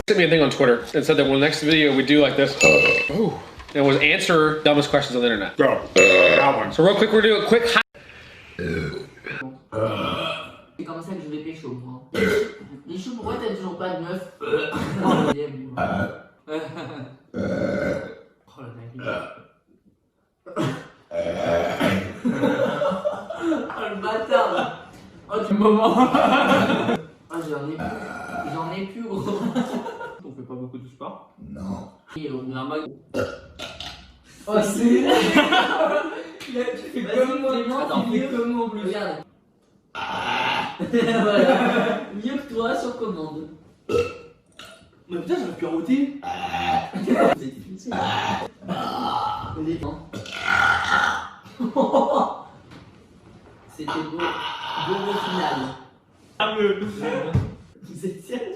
Sent me a thing on Twitter and said that when the next video we do like this, it was answer dumbest questions on the internet. Go. That one. So real quick, we're gonna do a quick. C'est comme ça que je vais pécho, moi. Les choux, pourquoi t'as toujours pas de meuf? Oh la dingue. Oh le bâtard. Oh du moment. Ah j'en ai plus gros. On fait pas beaucoup de sport? Non. Et on a un mag. Oh c'est... Tu fais comment? Attends, fais comment en plus? Regarde. Voilà. Mieux que toi sur commande. Mais putain j'aurais pu arrêter. C'est difficile. C'était beau. Beau final. Vous êtes sérieux?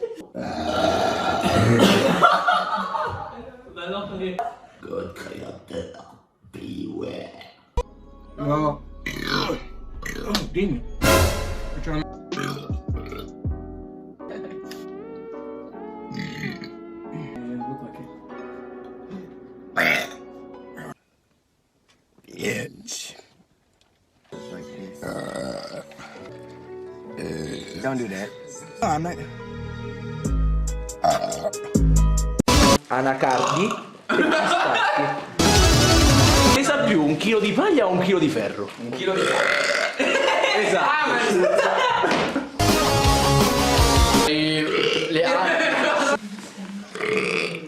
Bah non, mais... God créateur, beware. Oh. Oh, demon. We're trying to... look like it. Bitch. Don't do that. No, I'm not. Anacardi e pistacchi. Pesa più un chilo di paglia o un chilo di ferro? Un chilo di paglia. Esatto. Le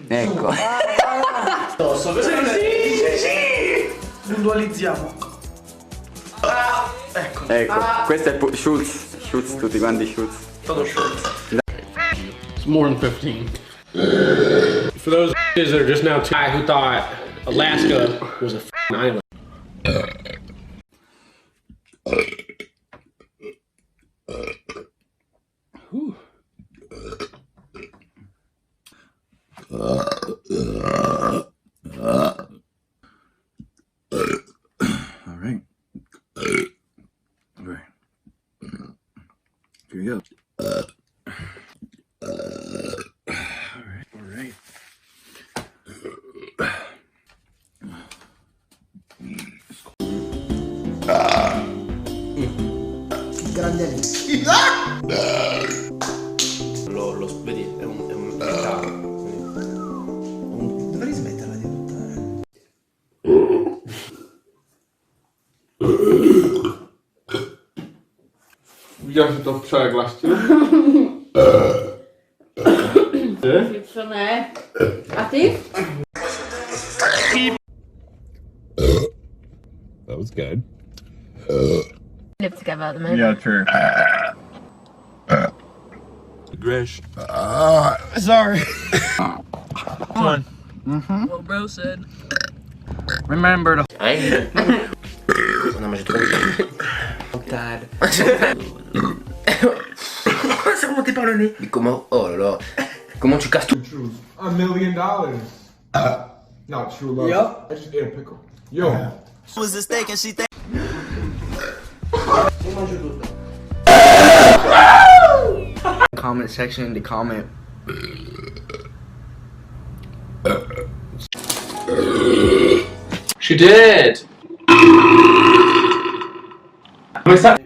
Ecco. Sì. Puntualizziamo. Ecco, questo è Schultz. Schultz, tutti quanti Schultz. Todo Schultz. It's more than 15. For those that are just now who thought Alaska was a island. All right. All right. Here you go. All right. All right. Grande lo vedi, è un dovrei smetterla di buttare. Widziałeś to przeglaść. Dziewczynę. A ty? That was good. Live together at the moment. Yeah, true. Grish. Sorry. Come on. What bro said. Remember to... Non ma j'ai trop mental. C'est remonté par le nez. Mais comment? Oh là là. Comment tu casses tout? $1 million. Not true love. Yup. I just ate a pickle. Yo. Was a steak and she think. Comment section to comment. She did. What's that?